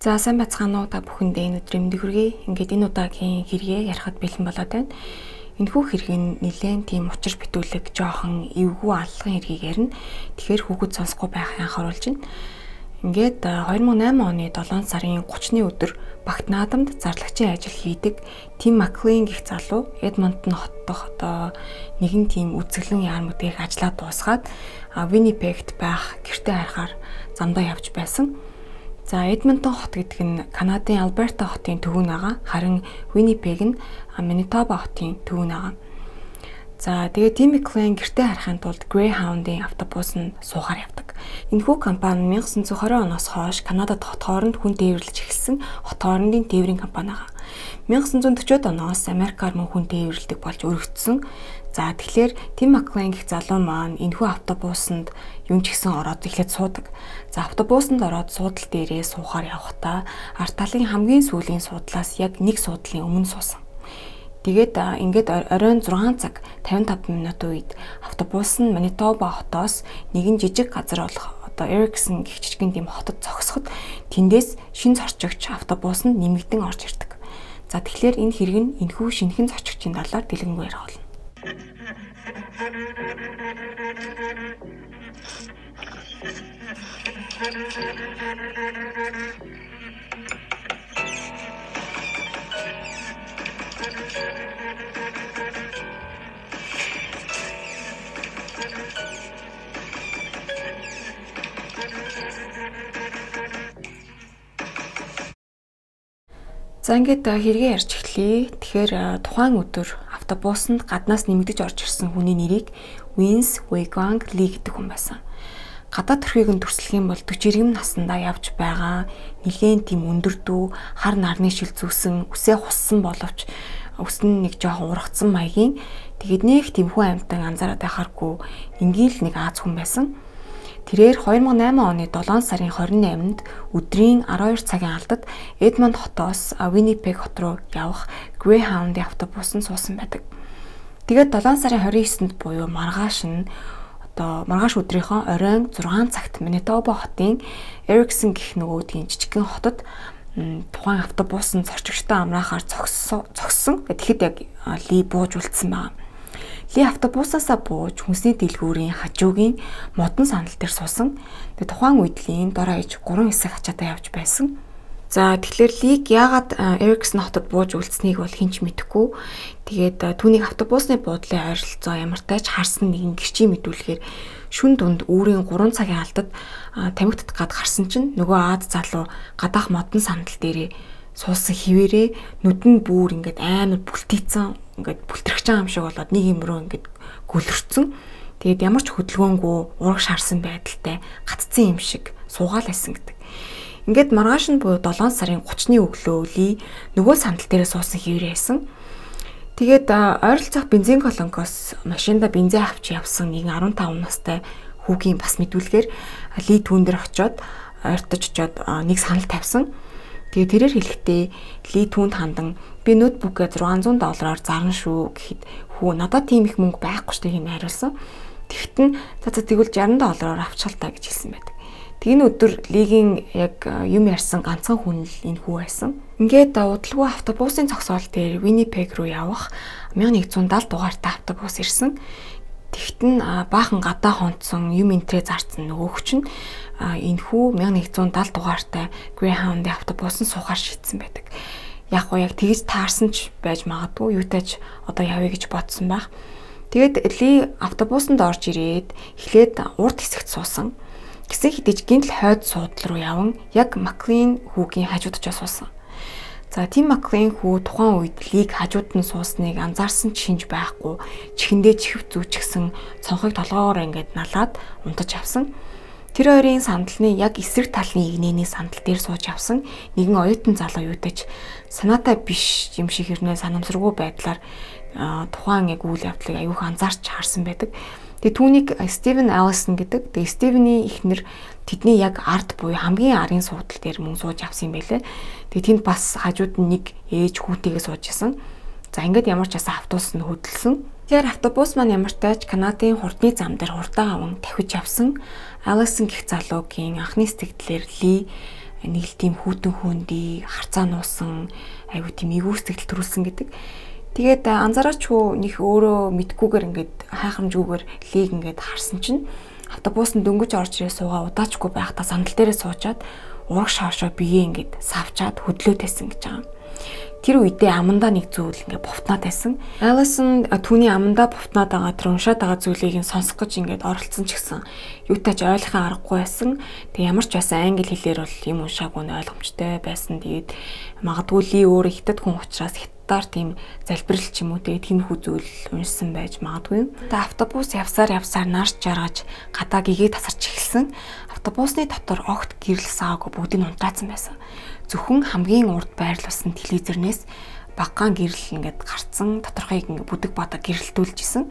За сайн бацгаана уу та бүхэндээ энэ өдрийн мэндийг хүргэе. Ингээд энэ удаагийн хэрэгээ ярихад бэлэн болоод байна. Энэхүү хэрэг нь нэлээд тийм учир битүүлэг, жоохон эвгүй аллагын хэргийг ярина. Тэгэхээр хүүхэд сонсохгүй байхыг анхааруулж байна. Ингээд 2008 оны 7 сарын 30-ны өдөр Багт наадамд зарлагчийн ажил хийдэг Тим Маклин гэх залуу Эдмонтон хот дох нэгэн тийм үзэсгэлэн яар мөдгийг ажиллаад дуусгаад Виннипегт байх гэртээ харахаар замдаа явж байсан. За Эдмонтон хот гэдэг нь Канадын Алберта хотын төвөнд байгаа. Харин Виннипег нь Манитоба хотын төвөнд байгаа. За тэгээ Тим Маклин гэртээ харахын тулд Greyhound-ийн автобусанд суухаар явдаг. Энэхүү компани 1920 оноос хойш Канадад хот хооронд хүн тээвэрлэж эхэлсэн хот хоорондын тээврийн компани байгаа. 1940-од оноос Америкаар мөн хүн тээвэрлэдэг болж өргөцсөн. За тэгэхээр Тим Маклин гэх залуу маань энэхүү автобусанд юм ч гэсэн ороод эхлээд суудаг. За автобусанд ороод суудлын дээрээ суухаар явхдаа арт талын хамгийн сүүлийн суудлаас яг нэг суудлын өмнө суусан. Тэгээд ингээд оройн 6 цаг 55 минутын үед автобус нь Манитоба хотоос нэгэн жижиг газар болох Эриксон гэх жижигэн тийм хотод зогсоход тэндээс шин зорчигч автобус нь нэмэгдэн орж ирдэг. За тэгэхээр энэ хэрэг нь энэхүү шинэхэн зорчигчийн талаар дэлгэнгүй ярих болно. За ингээд хэрэгээ ярьж эхлэе. Тэгэхээр тухайн өдөр автобусанд гаднаас нэмэгдэж орж ирсэн хүний нэрийг Vince Wang Lee гэдэг хүн байсан. Гадаад төрхийг нь төрслөх юм бол 40 иргэм наснда явж байгаа нэлээд тийм өндөр дүү хар нарны шил зүүсэн үсээ хуссан боловч өс нь нэг жоохон ургацсан маягийн тэгээд нэг тэмхүү амьтан анзаараад байхааргүй ингээл нэг Аз хүн байсан. Тэрээр 2008 оны 7 сарын 28-нд өдрийн 12 цагийн алдад Эдмонд хотоос Виннипег хот руу явах Greyhound-ийн автобусанд суусан байдаг. Тэгээд 7 сарын 29-нд буюу маргааш өдрийнхөө оройн 6 цагт Манитоба хотын Эриксон гэх нөгөөдгийн жижигхэн хотод тухайн автобусанд зорчигчтой амраахаар зогссон. Тэгэхэд яг Ли бууж үлдсэн байна. Ли автобусаасаа бууж хүнсний дэлгүүрийн хажуугийн модон сандал дээр суусан. Тэгээ тухайн үед Лин дор хаяж 3 хэсэг хачаатай явж байсан. За тэгэхээр Лиг яагаад Эриксон хотод бууж үлдсэнийг бол хэн ч мэдэхгүй. Тэгээд түүнийг автобусны буудлын ойролцоо ямартайч харсан нэгэн гэрчийн мэдүүлэхээр шүн дунд үүрийн 3 цагийн алдад тамхитд гад гарсан чинь нөгөө Аз залуу гадаах модон сандал дээрээ суусан хിവэрээ нүдэн бүр ингээд амар бүлтийцэн ингээд бүлтрэх юм шиг болоод нэг юм руу ингээд гөлөрцөн. Тэгээд ямар ч хөдөлгөөнгүй ураг шаарсан байдалтай гатцсан юм шиг суугаал байсан гэдэг. Ингээд маргааш нь буюу 7 сарын 30-ны өглөө Ли нөгөө сандал дээрээ суусан хിവэрээ байсан. Тэгээд ойролцоох бензин колонкоос машинда бензин авч явсан нэгэн 15 настай хүүгийн бас мэдүүлгээр Ли түүн дээр очиод ойртож очиод нэг санал тавьсан. Тэгээ тэрээр хэлэхдээ Ли түүнд хандан би ноутбукээ $600 зарна шүү гэхэд хүү надад тийм их мөнгө байхгүй штэ хин хариулсан. Тэгт нь за тэгвэл $60 авчаал та гэж хэлсэн байдаг. Тэгний өдөр Лигийн яг юм ярьсан ганцхан хүн л энэ хүү байсан. Ингээд удалгүй автобусын зогсоол дээр Виннипег руу явах 1170 дугаартай автобус ирсэн. Тэгт нь баахан гадаа хонцсон юм энтрээ зарцсан нөгөөх чинь энэхүү 1170 дугаартай Greyhound-ийн автобусан суухаар шийдсэн байдаг. Яг тэгж таарсан ч байж магадгүй юутайч одоо явъя гэж бодсон байх. Тэгээд Ли автобусанд орж ирээд эхлээд урд хэсэгт суусан. Гэсэн хэдиж гинтл хойд суудлал руу яван яг Маклин хүүгийн хажууд очиж суусан. За Тим Маклин хүү тухайн үед Лиг хажууд нь суусныг анзаарсан ч шинж байхгүй. Чихэндээ чихв зүүчихсэн цонхыг толгоогоор ингээд налаад унтаж авсан. Тэр хоёрын сандалны яг эсрэг талын игнэний сандал дээр сууж авсан нэгэн оюутан залуу юудаж санаатай биш юм шиг хэрнээ санамсаргүй байдлаар тухайн яг үйл явдлыг аюух анзаарч харсан байдаг. Тэгээ түүнийг Стивен Аллисон гэдэг. Тэгээ Стивений эхнэр тэдний яг ард буюу хамгийн арын суудлал дээр мөн сууж авсан юм байлээ. Тэгээ тэнд бас хажууд нь нэг ээж хүүтэйгээ сууж исэн. За ингээд ямар ч аса автобус нь хөдөлсөн. Тэгэхээр автобус маань ямар ч тач Канадын хурдны зам дээр хурдаа аван тавхиж явсан. Аллисон гэх залуугийн анхны сэтгэлээр Ли нэг л тийм хүүтэн хөөндий харцаа нуусан айгу тийм эвгүй сэтгэл төрүүлсэн гэдэг. Тэгээд анзаараач хөө нөх өөрөө мэдгүйгээр ингээд хайхрамжгүйгээр лиг ингээд харсан чинь автобусанд дөнгөж орж ирээ суугаа удаачгүй байхдаа сандал дээрээ суучаад ураг шаашаа биеэ ингээд савчаад хөдлөөд байсан гэж байгаа. Тэр үедээ амандаа нэг зүйл ингээд бовтнаад байсан. Алисон түүний амандаа бовтнаад байгаа тэр уншаад байгаа зүйлийг нь сонсох гэж ингээд оролцсон ч гэсэн юутаач ойлгохын аргагүй байсан. Тэг ямар ч байсан англи хэлээр бол юм уншаагүй нь ойлгомжтой байсан. Тэгээд магадгүй ли өөрөө хятад хүн учраас хятадаар тийм залбирал ч юм уу тиймэрхүү зүйл уншсан байж магадгүй. Тэг автобус явсаар нарч жаргаж гадаа гэгээ тасарч эхэлсэн. Автобусны дотор огт гэрэл саагүй бүгдийг унтраацсан байсан. Зөвхөн хамгийн урд байрлуулсан телевизэрнээс багаан гэрэл ингээд гарцсан тодорхойг ингээд бүдэг бата гэрэлтүүлж исэн.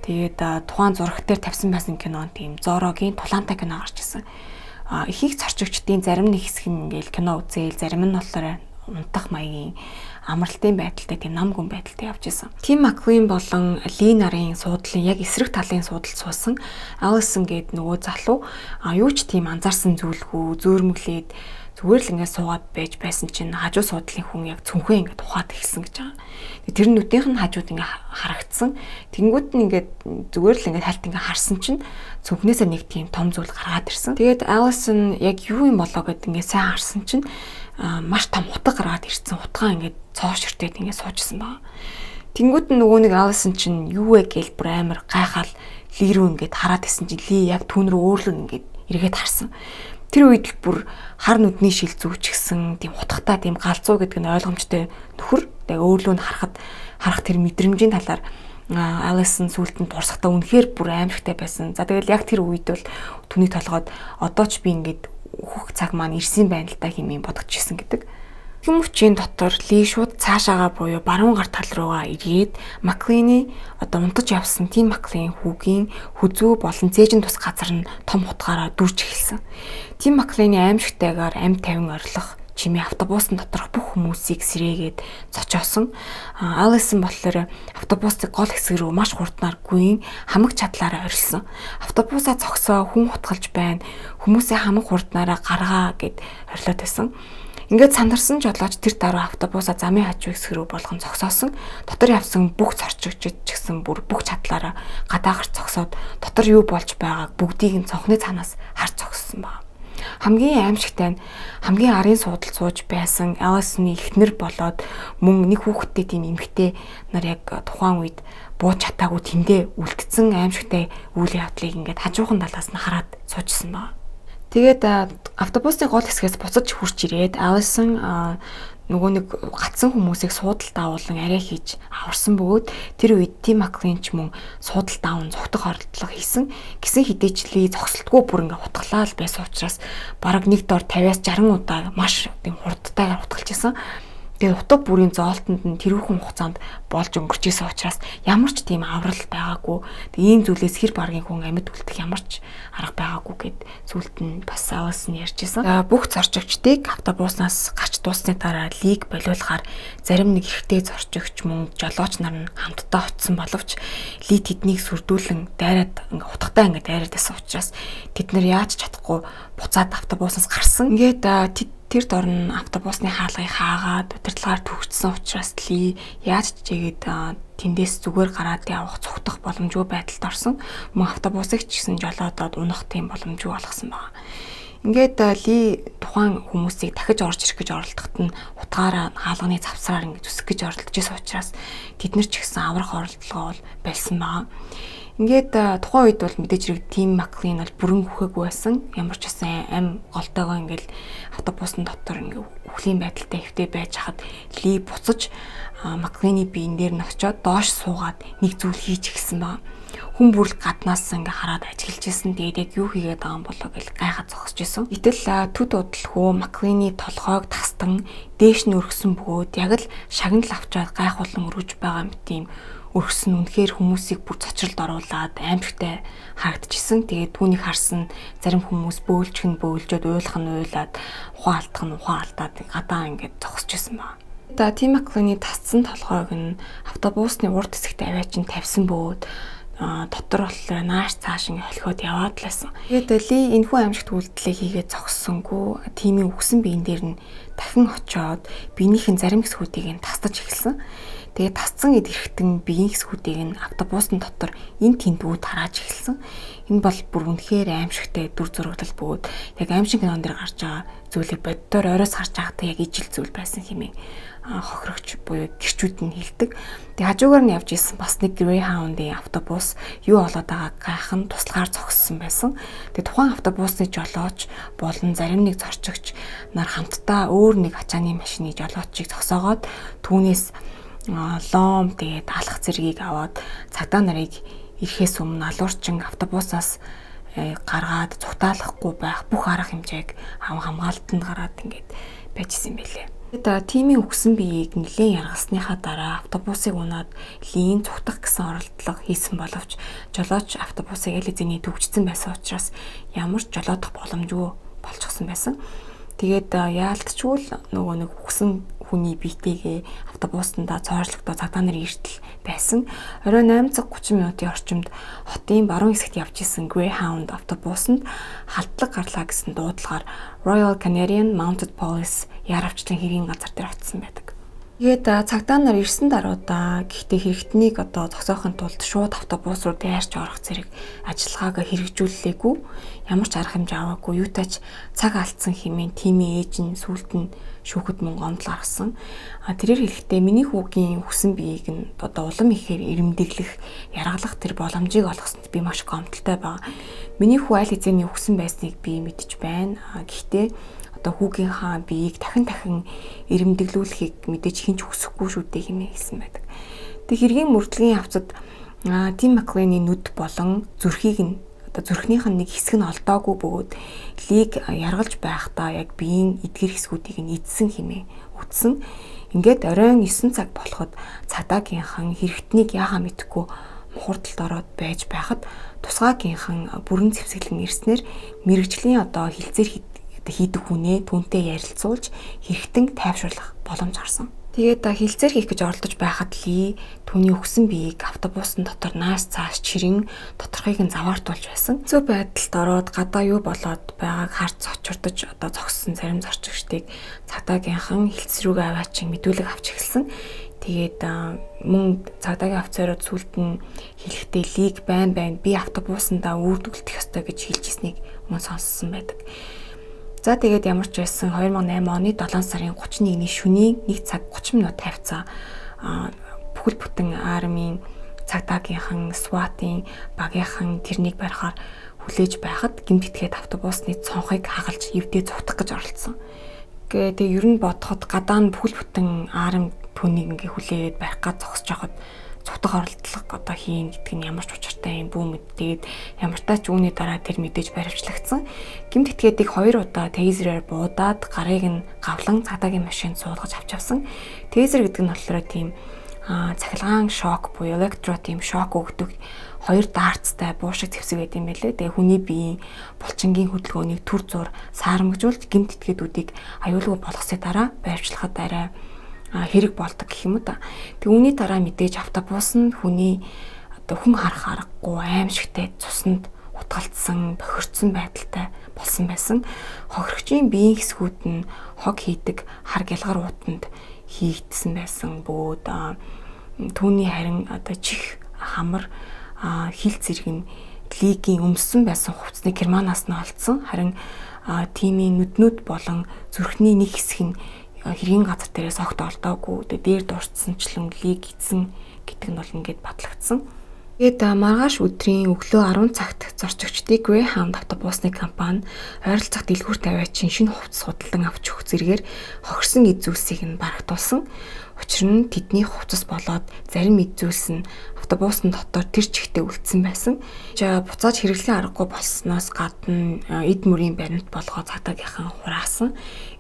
Тэгээд тухайн зураг дээр тавьсан байсан кинон тийм Зорогийн Тулаантай кино гарч исэн. Ихэнх зорчигчдын зарим нэг хэсэг нь ингээд кино үзээл, зарим нь болохоор унтах маягийн амралтын байдалтай тийм нам гүн байдалтай явж исэн. Тим Маклин болон Ли нарын суудлын яг эсрэг талын суудалд суусан Алисон гээд нөгөө залуу юу ч тийм анзаарсан зүйлгүй зөөрмөглээд зүгээр л ингээд суугаад байж байсан чинь хажуу суудлын хүн яг цүнхээ ингээд ухаад эхэлсэн гэж байгаа. Тэр нүдийнх нь хажууд ингээд харагдсан. Тэнгүүд нь ингээд зүгээр л ингээд хальт ингээд харсан чинь цүнхнээсээ нэг тийм том зүйл гаргаад ирсэн. Тэгээд Алисон яг юу юм болоо гэд ингээд сайн харсан чинь маш том утга гаргаад ирсэн. Утгаа ингээд цоошртээд ингээд суужсэн байгаа. Тэнгүүд нь нөгөө нэг Алисон чинь юу вэ гээл бүр амар гайхаал Ли рүү ингээд хараад исэн чинь Ли яг түүн рүү өөрлөө ингээд эргээд харсан. Тэр үед л бүр хар нүдний шил зүүчгсэн тийм утгатай тийм галзуу гэдэг нь ойлгомжтой нөхөр. Тэгээ өөрлөө нь харах тэр мэдрэмжийн талаар Алисон сүлд нь дурсахтаа үнэхээр бүр аимшигтай байсан. За тэгэл яг тэр үед бол түүнийг толгойд одоо ч би ингээд хөх цаг маань ирсэн байна л та хэмээн бодогдчихсэн гэдэг. Хүмүүчийн дотор Ли шууд цаашаага буюу баруун гар тал руугаа эргээд Маклины одоо унтаж явсан Тим Маклин хүүгийн хүзүү болон цээжин тус газар нь том утгаараа дүрж эхэлсэн. Тим Маклины аимшигтайгаар амь тавин орилох чимээ автобусны доторх бүх хүмүүсийг сэрээгээд зочоосон. Алисон болохоор автобусны гол хэсэг рүү маш хурднаар гүйн хамаг чадлаараа орилсон. Автобусаа зогсоо хүн хутгалж байна. Хүмүүсээ хамаг хурднаараа гаргаа гэд орилоод байсан. Ингээд сандарсан ч болооч тэр дараа автобусаа замын хажуу хэсэг рүү болгон зогсоосон. Дотор явсан бүх зорчигчид ч гэсэн бүр бүх чадлаараа гадаа гарч зогсоод дотор юу болж байгааг бүгдийг нь цонхны цаанаас харж зогссон байна. Хамгийн аимшигтай нь хамгийн арын суудалд сууж байсан Алисны эхнэр болоод мөн нэг хүүхэдтэй тийм эмэгтэй нар яг тухайн үед бууж чатаагүй тэндээ үлдсэн аимшигтай үйл явдлыг ингээд хажуухан талаас нь хараад суужсэн байна. Тэгээд автобусны гол хэсгээс буцаж хурж ирээд Алисон нөгөө нэг гацсан хүмүүсийг суудалд давуулан арай хийж аварсан бөгөөд тэр үед Тим Маклин ч мөн суудалд даван зогтох оролдлого хийсэн. Гэсэн хэдийчлээ зогсолтгүй бүр ингээ хутгалаа л байсан учраас бараг нэг дор 50-аас 60 удаа маш тийм хурдтайгаар хутгалж исэн. Тэгээд утга бүрийн зоолтонд нь тэрүүхэн хугацаанд болж өнгөрч исэн учраас ямар ч тийм аврал байгаагүй. Тэг ийм зүйлээс хэр баргийн хүн амьд үлдэх ямар ч арга байгаагүй гэд сүлд нь бас Алисон ярьж исэн. Бүх зорчигчдыг автобуснаас гарч дуусны дараа Лиг болиулахаар зарим нэг ихтэй зорчигч мөн жолооч нар нь хамтдаа очсон боловч Ли тэднийг сүрдүүлэн дайраад ингээ утгатай ингээ дайраад байсан учраас тэд нар яаж чадахгүй буцаад автобуснаас гарсан. Ингээд тэр дорн автобусны хаалгыг хаагаад удирдлагаар төгссөн учраас Ли яаж чигээд тэндээс зүгээр гараад явах цогтох боломжгүй байдалд орсон. Мөн автобусыг ч гэсэн жолоодоод унах тийм боломжгүй болгосон байна. Ингээд Ли тухайн хүмүүсийг дахиж орж ирэх гэж оролдоход нь утгаараа хаалганы завсраар ингээд зүсэх гэж оролдож байсан учраас тэд нар ч гэсэн аврах оролдлого бол болсон байна. Ингээд тухайн үед бол мэдээж хэрэг Тим Маклин бол бүрэн үхээгүй байсан. Ямар ч байсан ам голтойгоо ингээд автобусны дотор ингээд үхлийн байдалтай хэвтэй байж хахад Ли буцаж Маклины биен дээр нь очиод доош суугаад нэг зүйл хийж эхэлсэн байна. Хүн бүр гаднаас ингээ хараад ажиглаж исэн. Тэгээд яг юу хийгээд байгаа юм болоо гэж гайхаад зогсож исэн. Гэтэл төд удалгүй Маклины толгойг тастан дээш нь өргсөн бөгөөд яг л шагнал авчаад гайхуулан өргөж байгаа юм тийм өргсөн үнэхээр хүмүүсийг бүр цочролд оруулаад аимшигтай харагдчихсэн. Тэгээд түүнийг харсан зарим хүмүүс бөөлжгөн бөөлжөөд уйлах нь уйлаад ухаан алдах нь ухаан алдаад гадаа ингээд зогсож исэн байна. Тим Маклины тасцсан толгойг нь автобусны урд хэсэгт аваач нь тавьсан бөгөөд дотор болохоор нааш цааш ингээ холиход яваад лсэн. Тэгээд Ли энэхүү аимшигт үйлдэлээ хийгээд зогссонгүй тимийн үхсэн биен дээр нь дахин очиод биенийхэн зарим хэсгүүдийг нь тасдаж эхэлсэн. Тэгээд тасцсан идэвхтэн биеийн хэсгүүдийг нь автобусны дотор эн тэнтгүүд тарааж эхэлсэн. Энэ бол бүр үнэхээр аимшигтай дүр зурагтал бөгөөд яг аимшиг кинон дээр гарч байгаа зүйлийг боддоор оройс харж байхдаа яг ижил зүйл байсан хэмээн хохирогч буюу гэрчүүд нь хэлдэг. Тэгээ хажуугаар нь явж исэн бас нэг Greyhound-ийн автобус юу болоод байгааг гайхан туслагаар зогссон байсан. Тэгээ тухайн автобусны жолооч болон зарим нэг зорчигч нар хамтдаа өөр нэг ачааны машины жолоочийг зогсоогоод түүнээс лом тэгээд алах зэргийг аваад цагдаа нарыг ирэхээс өмнө алуурчин автобусаас гаргаад цугтаалахгүй байх бүх арга хэмжээг хамгаалтанд гараад ингээд байжсэн юм билээ. Тэгээд тимийн үхсэн биеийг нэлээд яргалсныхаа дараа автобусыг унаад Лиийн цугтах гэсэн оролдлого хийсэн боловч жолооч автобусыг аль хэзээний төвчсөн байсан учраас ямар ч жолоодох боломжгүй болчихсон байсан. Тэгээд яалтчгүй л нөгөө нэг үхсэн хүний биетэйгээ автобусандаа цойрлогдоо цагдаа нарын эртэл байсан. Орой 8:30 минутын орчимд хотын баруун хэсэгт явж исэн Greyhound автобусанд халдлага гарлаа гэсэн дуудлагаар Royal Canadian Mounted Police яаравчлан хэргийн газар дээр очсон байдаг. Тэгээд цагдаа нар ирсэн даруйдаа гэхдээ хэрэгтнийг зогсоохын тулд шууд автобус руу дайрч орох зэрэг ажиллагаагаа хэрэгжүүллээгүй. Ямар ч арга хэмжээ аваагүй. Юутаач цаг алдсан хэмээн тимийн ээж нь сүулт нь шүүхэд мөн гомдол гаргасан. Тэрээр хэлэхдээ миний хүүгийн хүсэн биеийг нь улам ихээр ирэмдэглэх, яргалах тэр боломжийг олгосонд би маш гомдолтой байгаа. Миний хүү аль хэзээний хүсэн байсныг би мэдэж байна. Гэхдээ хүүгийнхаа биеийг дахин ирэмдэглүүлэхийг мэдээж хинч хүсэхгүй шүү дээ хэмээн хэлсэн байдаг. Тэг хэргийн мөрдлөгийн хавцад Тим Маклейны нүд болон зүрхийг нь зүрхнийх нь нэг хэсэг нь олдоогүй бөгөөд Лиг яргалж байхдаа яг биеийн эдгэр хэсгүүдийг нь эдсэн хэмээн үтсэн. Ингээд оройн 9 цаг болоход цагдаагийнхан хэрэгтнийг яахаа мэдэхгүй мухардалд ороод байж байхад тусгаагийнхан бүрэн зэвсэглэн ирснээр мэрэгжлийн хилцээр хийдэг хүнээ түүнтэй ярилцуулж хэрэгтэн тайвшруулах боломж гарсан. Тэгээд хилцээр хийх гэж оролдож байхад Ли түүний өгсөн биеийг автобусны дотор нааш цааш чирэн доторхыг нь заваартуулж байсан. Зөв байдалд ороод гадаа юу болоод байгааг харж цочирдож зогссон зарим зорчигчдыг цагдаагийнхан хилцэр рүүгээ аваачин мэдүүлэг авч эхэлсэн. Тэгээд мөн цагдаагийн офицерууд сүлд нь хэлэхдээ Лиг байн би автобусандаа үрдүүлэх ёстой гэж хэлж ирснийг мөн сонссон байдаг. За тэгээд ямар ч байсан 2008 оны 7 сарын 31-ний шөнийн 1 цаг 30 минут тавьцаа бүхэл бүтэн армийн цагдаагийнхан SWAT-ийн багийнхан тэрнийг барихаар хүлээж байхад гэмтэтгээд автобусны цонхыг хагалж эвдээ зүгтах гэж оролцсон. Тэгээд ер нь бодоход гадаа нь бүхэл бүтэн арми түүнийг ингээ хүлээгээд барих гэж зогсож байхад цутах оролдлого хийн гэдэг нь ямар ч учиртай юм бүү мэдээд ямар тач үүний дараа тэр мэдээж баривчлагдсан. Гэмтэтгээдийг 2 удаа тейзерээр буудаад гарыг нь гавлан цагдаагийн машинд суулгаж авчавсан. Тейзер гэдэг нь болохоор тийм цахилгаан шок буюу электро тийм шок өгдөг 2 дартстай буушиг зэвсэг гэдэг юм байлээ. Тэгээ хүний биеийн булчингийн хөдөлгөөнийг төр зур саарамжуулж гэмтэтгээдүүдийг аюулгүй болгосны дараа баривчлахад арай хэрэг болдог гэх юм уу та. Тэг үүний дараа мэдээж автобус нь хүний хүн харах аргагүй аимшигтай цуснд утгалтсан, бохирдсон байдалтай болсон байсан. Хохирогчийн биеийн хэсгүүд нь хог хийдэг хар гялгар уутанд хийгдсэн байсан бөгөөд түүний харин чих хамар хил зэрэг нь Лигийн өмссөн байсан хувцсны Германаас нь олдсон. Харин тимийн нүднүүд болон зүрхний нэг хэсэг нь хэргийн газар дээрээс огт олдоогүй. Тэгээ дээр дурдсанчлан Лиг эзэн гэдэг нь бол ингээд батлагдсан. Тэгээд маргааш өдрийн өглөө 10 цагт зорчигчдыг Greyhound автобусны компани ойролцоох дэлгүүр тавиачин шинэ хувцас худалдан авч өгөх зэрэгээр хохирсон эд зүйлсийг нь барагдуулсан. Учир нь тэдний хувцас болоод зарим эд зүйлс нь автобусны дотор тэр чигтээ үлдсэн байсан. Буцааж хэрэглэн аргагүй болсноос гадна эд мөрийн баримт болгоо цагдаагийнхан хураасан.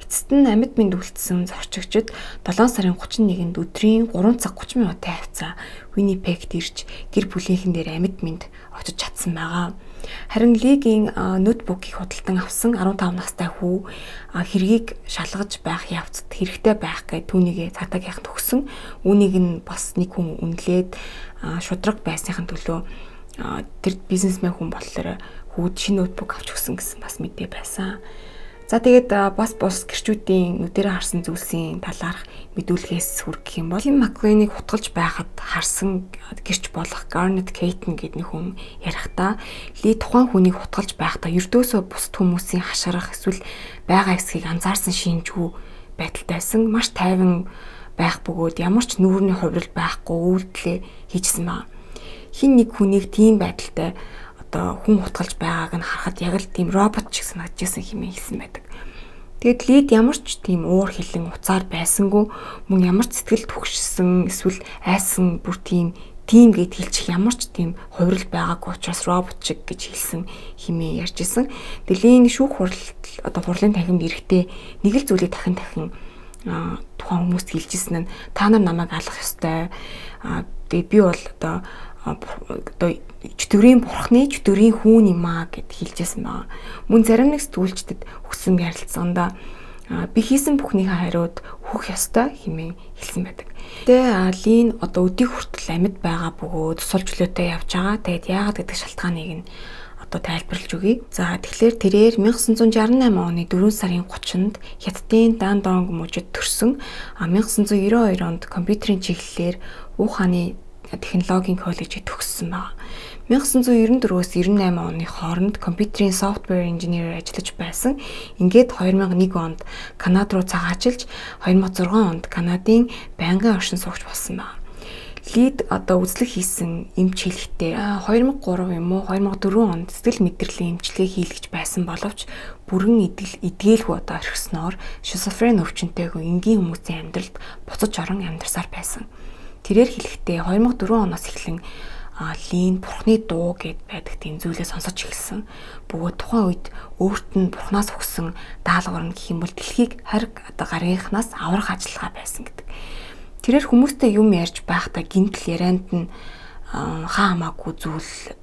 Эцэст нь амьд мэнд үлдсэн зорчигчид 7 сарын 31-нд өдрийн 3 цаг 30 минутын хавцаа Winnipeg ирж гэр бүлийнхэн дээр амьд мэнд очиж чадсан байгаа. Харин Лигийн ноутбукийг худалдан авсан 15 настай хүү хэргийг шалгаж байх явцад хэрэгтэй байх гэж түүнийгээ цагдаагийнханд өгсөн. Үүнийг нь бас нэг хүн үнэлээд шудраг байсныхын төлөө тэр бизнесмен хүн болохоор хүүд шинэ ноутбук авч өгсөн гэсэн бас мэдээ байсан. За тэгээд бас бус гэрчүүдийн нүдэрээ харсан зүйлсийн талаарх мэдүүлгээс хүргэх юм бол Тим Маклейнийг хутгалж байхад харсан гэрч болох Garnet Caton гэдэг хүн ярихдаа Ли тухайн хүнийг хутгалж байхдаа ердөөсөө бусад хүмүүсийн хашгирах эсвэл байгаа хэсгийг анзаарсан шинжгүй байдалтайсан маш тайван байх бөгөөд ямар ч нүүрний хувирал байхгүй үйлдэлээ хийжсэн байна. Хин нэг хүнийг тийм байдалтай хүн хутгалж байгааг нь харахад яг л тийм робот шиг санагдажсэн хэмээн хэлсэн байдаг. Тэгэд Лид ямар ч тийм уур хилэн уцаар байсангүй мөн ямар ч сэтгэл түгшсэн эсвэл айсан бүр тийм гэд хэлчих ямар ч тийм хувирал байгаагүй учраас робот шиг гэж хэлсэн хэмээн ярьжсэн. Тэлийн шүүх хурлын танхимд эрэхтэй нэг л зүйлийг дахин тухайн хүмүүст хэлжсэн нь та нар намайг алах ёстой. Тэгээ би бол чөтгөрийн бурхны чөтгөрийн хүн юм аа гэд хэлжсэн байна. Мөн зарим нэг сэтгүүлчдэд өгсөн ярилцлаганда би хийсэн бүхнийхээ хариуд хөх ёстой хэмээн хэлсэн байдаг. Тэгээ Лин өдийг хүртэл амьд байгаа бөгөөд тусал чөлөөтэй явж байгаа. Тэгээд яагаад гэдэг шалтгааныг нь тайлбарлаж өгье. За тэгэхээр тэрээр 1968 оны 4 сарын 30-нд Хятадын Дандонг мужид төрсөн. 1992 онд компьютерийн чиглэлээр Ухааны технологийн коллежид төгссөн байна. 1994-өөс 98 оны хооронд компьютерийн software engineer ажиллаж байсан. Ингээд 2001 онд Канада руу цагаажилж 2006 онд Канадын байнгын оршин суугч болсон байна. Лид үзлэг хийсэн эмч хэлэхдээ 2003 юм уу 2004 онд сэтгэл мэдрэлийн эмчилгээ хийлгэж байсан боловч бүрэн эдгээлгүй орхисноор шизофрен өвчнөтэйг энгийн хүмүүсийн амьдралд буцаж орон амьдарсаар байсан. Тэрээр хэлэхдээ 2004 оноос эхлэн Лин бурхны дуу гэд байдаг тийм зүйлээ сонсож эхэлсэн. Бөгөөд тухайн үед өөрт нь бурхнаас өгсөн даалгавар нь гэх юм бол дэлхийг хариг гаргийнхнаас аврах ажиллагаа байсан гэдэг. Тэрээр хүмүүстэй юм ярьж байхдаа гинтл ярианд нь хамаагүй зүйл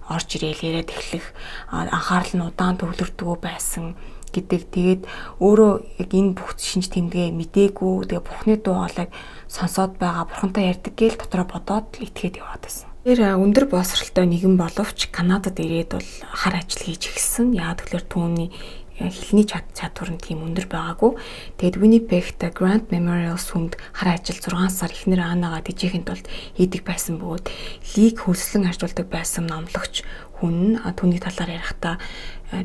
орж ирээл яриад эхлэх, анхаарал нь удаан төвлөрдгөө байсан гэдэг. Тэгээд өөрөө яг энэ бүх шинж тэмдгээ мдээгүй. Тэгээ бурхны дуу хоолойг сонсоод байгаа, бурхантай ярьдаг гээл дотроо бодоод л итгээд яваад байсан. Тэр өндөр боловсралтай нэгэн боловч Канадад ирээд бол хар ажил хийж эхэлсэн. Яагаад гэвэл түүний хэлний чадвар нь тийм өндөр байгаагүй. Тэгэд Winnipeg-т Grant Memorial сүмд хар ажил 6 сар эхнэр Анагаа дижээхийн тулд хийдэг байсан бөгөөд Лиг хөлслөн ажилуулдаг байсан номлогч хүн түүний талаар ярихдаа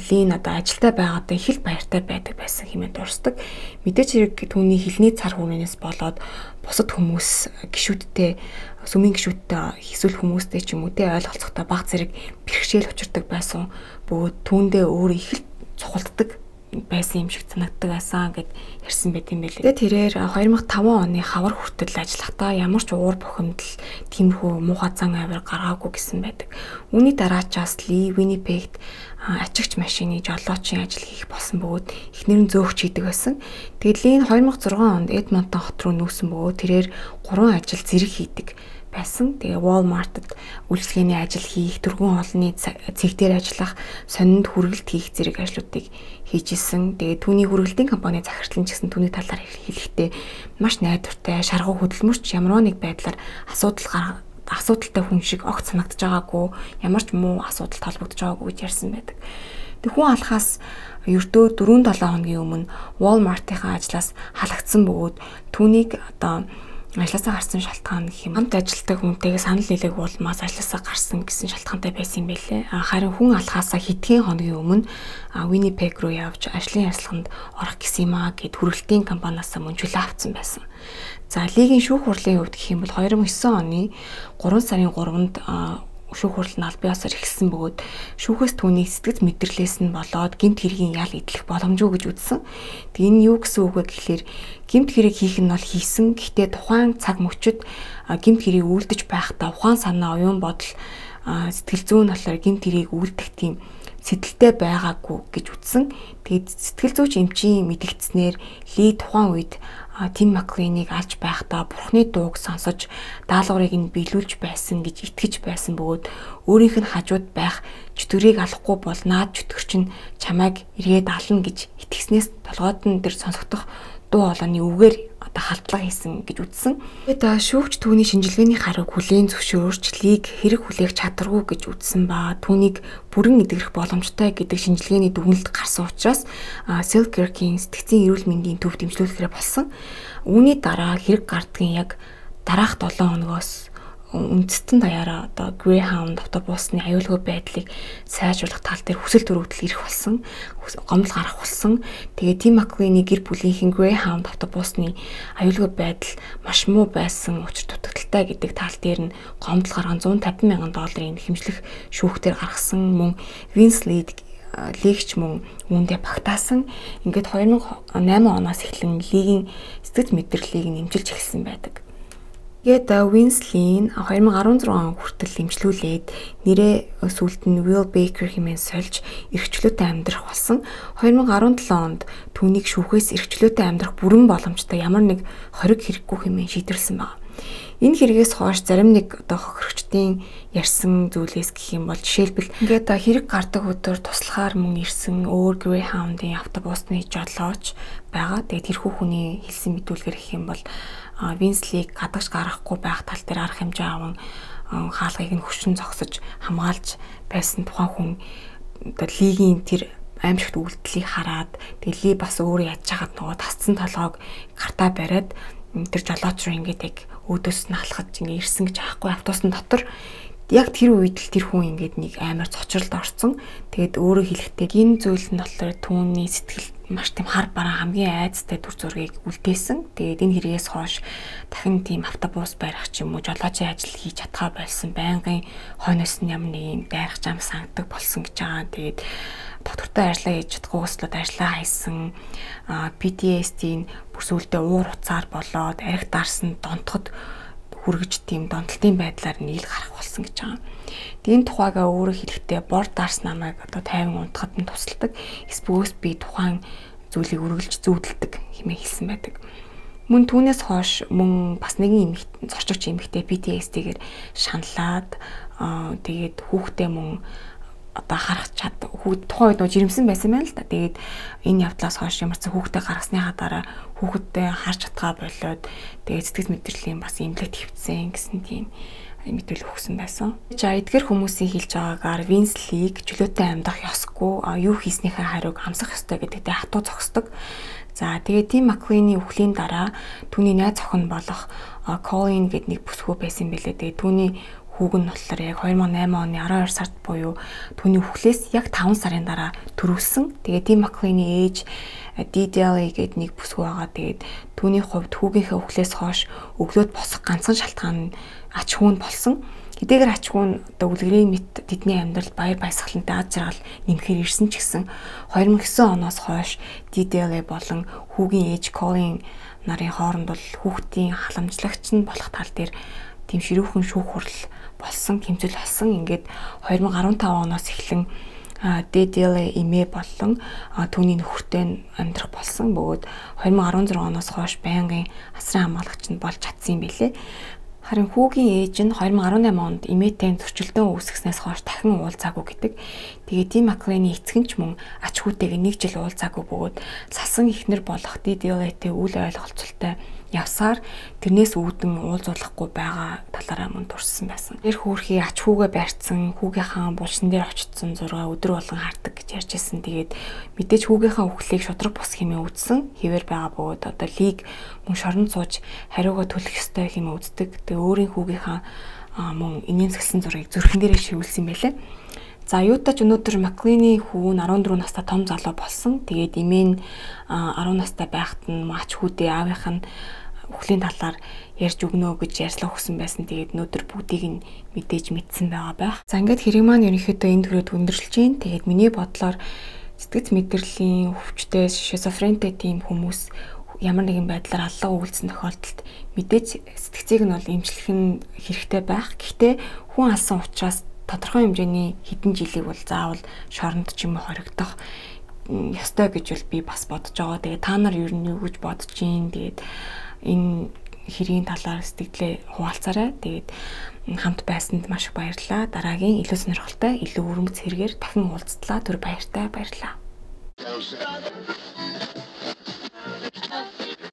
Лин ажилдаа байгаадаа их л баяртай байдаг байсан хэмээн дурсдаг. Мэдээж хэрэг түүний хэлний цар хүрээнээс болоод бусад хүмүүс гишүүдтэй сүмийн гишүүдтэй эсвэл хүмүүстэй ч юм уу ойлголцохтой баг зэрэг бэрхшээл учирдаг байсан. Бөгөөд түүндээ өөрөө их л цухалддаг байсан юм шиг санагддаг байсан гэд ярьсан байт юм байлээ. Тэгээ тэрээр 2005 оны хавар хүртэл ажиллахдаа ямар ч уур бухимдал тиймэрхүү муухай зан авир гаргаагүй гэсэн байдаг. Үүний дараачаас Ли Winnipeg-т ачигч машины жолоочийн ажил хийх болсон бөгөөд эхнэр нь зөөгч хийдэг байсан. Тэгээд Лин 2006 онд Эдмонтон хот руу нүүсэн бөгөөд тэрээр 3 ажил зэрэг хийдэг байсан. Тэгээ Walmart-д үйлчлэгээний ажил хийх, түргэн хоолны цэг дээр ажиллах, сонинд хүргэлт хийх зэрэг ажлуудыг хийж исэн. Тэгээ түүний хүргэлтийн компани захирлан ч гэсэн түүний талаар хэлэхдээ маш найдвартай, шаргуу хөдөлмөрч ямар нэг байдлаар асуудалтай хүн шиг огт санагдаж байгаагүй, ямар ч муу асуудалд холбогдож байгаагүй гэж ярьсан байдаг. Тэг хүн алхаас ердөө 4-7 хоногийн өмнө Walmart-ийн ажлаас халагдсан бөгөөд түүнийг ажлаасаа гарсан шалтгаан гэх юм. Хамт ажилтдаг хүнтэйгээ санал нийлээг уулмаас ажлаасаа гарсан гэсэн шалтгаантай байсан юм байлээ. Харин хүн алхаасаа хэдхэн хоногийн өмнө Winnipeg руу явж ажлын ярилцлаганд орох гэсэн юм аа гэд хүргэлтийн компаниас мөн чөлөө авсан байсан. За лигийн шүүх хурлын хувьд гэх юм бол 2009 оны 3 сарын 3-нд шүүх хурал нь аль биесээр эхэлсэн бөгөөд шүүхээс түүний сэтгэц мэдрэлээс нь болоод гэмт хэргийн ял идэх боломжгүй гэж үзсэн. Тэг энэ юу гэсэн үг вэ гэхлээр гэмт хэрэг хийх нь бол хийсэн. Гэхдээ тухайн цаг мөчид гэмт хэрийг үлдэж байхдаа ухаан санаа, оюун бодол, сэтгэл зүйн талаар гэмт хэрийг үлдэх тийм сэтэлтэй байгаагүй гэж үзсэн. Тэгээд сэтгэл зүйч эмчийн мэдгдснээр Ли тухайн үед Тим Маклейнийг алж байхдаа бурхны дууг сонсож даалгаврыг нь биелүүлж байсан гэж итгэж байсан бөгөөд өөрийнх нь хажууд байх чөтгөрийг алахгүй бол наад чөтгөрч нь чамайг эргээд ална гэж итгэснээс толгойд нь тэр сонсогдох дуу хоолойны үгээр одоо халдлага хийсэн гэж үзсэн. Тэгээд шүүгч түүний шинжилгээний хариг хүлээн зөвшөөрч лиг хэрэг хүлээх чадваргүй гэж үзсэн ба түүнийг бүрэн эдгэрэх боломжтой гэдэг шинжилгээний дүгнэлт гарсан учраас Selkirk-ийн сэтгцийн эрүүл мэндийн төв дэмжлүүлэхрээ болсон. Үүний дараа хэрэг гардгийн яг дараах 7 хоногоос үндэстэн даяараа одоо Greyhound автобусны аюулгүй байдлыг сайжруулах тал дээр хүсэл төрөгдөл ирэх болсон, гомдол гарах болсон. Тэгээд Tim McLean-ийн гэр бүлийнхэн Greyhound автобусны аюулгүй байдал маш муу байсан, учир дутагдaltaй гэдэг тал дээр нь гомдол гарган $150,000 хэмжлэх шүүхтэр гаргасан. Мөн Vince лигч мөн үүндээ багтаасан. Ингээд 2008 оноос эхлэн лигийн сэтгэц мэдрэлийг нэмжилж эхэлсэн байдаг. Тэгээд Vince-ийн 2016 он хүртэл эмчлүүлээд нэрээ сүүлд нь Will Baker хэмээн сольж эрхчлөөтэй амьдрах болсон. 2017 онд түүнийг шүүхээс эрхчлөөтэй амьдрах бүрэн боломжтой ямар нэг хориг хэрэггүй хэмээн шийдвэрлсэн байна. Энэ хэрэгээс хойш зарим нэг одоо хохирогчдын ярьсан зүйлээс гэх юм бол жишээлбэл ингээд хэрэг гардаг өдөр туслахаар мөн ирсэн өөр Greyhound-ийн автобусны жолооч байгаа. Тэгээд тэрхүү хүний хэлсэн мэдүүлгээр гэх юм бол Vince-ийг гадагш гаргахгүй байх тал дээр арга хэмжээ аван хаалгыг нь хүчин зогсож хамгаалж байсан тухайн хүн одоо лигийн тэр аимшигт үйлдэлийг хараад тэгээд ли бас өөрөө ядж хаад нөгөө тасцсан толгойг гартаа бариад тэр жолооч руу ингээд яг өөдөөс нь халахад ингээд ирсэн гэж аахгүй автобусны дотор яг тэр үед л тэр хүн ингээд нэг амар цочролд орсон. Тэгээд өөрөө хэлэхдээ энэ зүйл нь болохоор түүний сэтгэл маш тийм хар бараа хамгийн айцтай дүр зургийг үлдээсэн. Тэгээд энэ хэрэгээс хойш дахин тийм автобус барих ч юм уу жолоочийн ажил хийж чадхаа болсон. Байнгын хойноос нь ямар нэг юм дайрах зам сангдаг болсон гэж байгаа. Тэгээд доктортой ажиллаа хийж чадахгүй өслөд ажиллаа хайсан. PTSD-ийн бүр сүулдэ уур уцаар болоод арх дарсан донтоход хүргэж тийм донтолтын байдлаар нийл гарах болсон гэж байгаа. Тэгээд энэ тухайгаа өөрөө хэлэхдээ бор дарс намайг одоо 50 унтахад нь тусалдаг. Эсбөөс би тухайн зүйлийг үргэлж зүүдэлдэг хэмээн хэлсэн байдаг. Мөн түүнээс хойш мөн бас нэгэн зорчигч эмэгтэй PTSD-гээр шаналаад тэгээд хүүхдээ мөн одоо харах чад тухайн үед нөө жирэмсэн байсан байна л да. Тэгээд энэ явдлаас хойш ямар ч хүүхдээ гаргасныхаа дараа хүүхэдтэй харж чадгаа болоод тэгээд сэтгэл мэдрэлийн бас имлэгт хөвцсөн гэсэн тийм мэдээлэл өгсөн байсан. За эдгээр хүмүүсийн хэлж байгаагаар Vince-ийг чөлөөтэй амьдрах ёсгүй, юу хийснийхээ хариуг амсах ёстой гэдэгтээ хатуу зогсдог. За тэгээд Tim McLean-ийн үхлийн дараа түүний найз охин болох Colin гэдэг нэг бүсгүй байсан билээ. Тэгээд түүний хүүг нь болохоор яг 2008 оны 12 сард буюу түүний үхлээс яг 5 сарын дараа төрүүлсэн. Тэгээд Tim McLean-ийн ээж Dee гэдэг нэг бүсгүй байгаа. Тэгээд түүний хувьд хүүгийнхээ үхлээс хойш өглөөд босох ганцхан шалтгаан нь ач хүүнд болсон. Хэдийгээр ач хүү нь одоо үлгэрийн мэт тэдний амьдралд баяр баясгалантай аз жаргал нэмэхээр ирсэн ч гэсэн 2009 оноос хойш Dee болон хүүгийн ээж Colin нарын хооронд бол хүүхдийн халамжлагч нь болох тал дээр тийм ширүүхэн шүүх хурал болсон, хэмжил болсон. Ингээд 2015 оноос эхлэн Dee эмээ болон түүний нөхөртэй амьдрах болсон. Бөгөөд 2016 оноос хойш байнгын асран хамгаалагч нь болж чадсан юм билээ. Харин хүүгийн ээж нь 2018 онд эмээтэй зөрчилдөөн үүсгэснээс хойш дахин уулзаагүй гэдэг. Тэгээд Tim McLean-ийн эцэг нь ч мөн ач хүүтэйгээ 1 жил уулзаагүй бөгөөд сасан ихнэр болох Dee-тэй үл ойлголцолтой явсаар тэрнээс үүдэн уулзуулахгүй байгаа талаараа мөн турсан байсан. Тэр хөөрхий ач хүүгээ барьцсан, хүүгийнхаа булшин дээр очсон зураг өдөр болгон хардаг гэж ярьжсэн. Тэгээд мэдээж хүүгийнхаа үхлийг шудраг бус хэмээн үзсэн. Хэвээр байгаа бөгөөд одоо лиг мөн шоронд сууж хариугаа төлөх ёстой хэмээн үздэг. Тэгээд өөрийн хүүгийнхаа мөн инээмсэглсэн зургийг зүрхэн дээрээ шивүүлсэн байлээ. За юутай ч өнөөдөр McLean-ийн хүү нь 14 настай том залуу болсон. Тэгээд эмээ нь 10 настай байхад нь ач хүүдээ аавынх нь үхлийн талаар ярьж өгнө гэж ярьслаа өгсөн байсан. Тэгээд өнөөдөр бүгдийг нь мэдээж мэдсэн байгаа байх. За ингээд хэрэг маань ерөнхийдөө энэ төрөд өндөрлөж гин. Тэгээд миний бодлоор сэтгэц мэдрэлийн өвчтөй шизофрентэй тийм хүмүүс ямар нэгэн байдлаар аллаа үйлцэн тохиолдолд мэдээж сэтгцийг нь бол эмчлэх нь хэрэгтэй байх. Гэхдээ хүн алсан учраас тодорхой хэмжээний хэдэн жилиг бол заавал шоронд ч юм уу хоригдох ёстой гэж бол би бас бодож байгаа. Тэгээд та нар ер нь юу гэж бодож гин. Тэгээд энэ хэргийн талаар сэтгэлээ хуваалцаарай. Тэгээд хамт байсанд маш их баярлалаа. Дараагийн илүү сонирхолтой, илүү өрөмц хэрэгээр дахин уулзтлаа. Түр баяртай баярлалаа.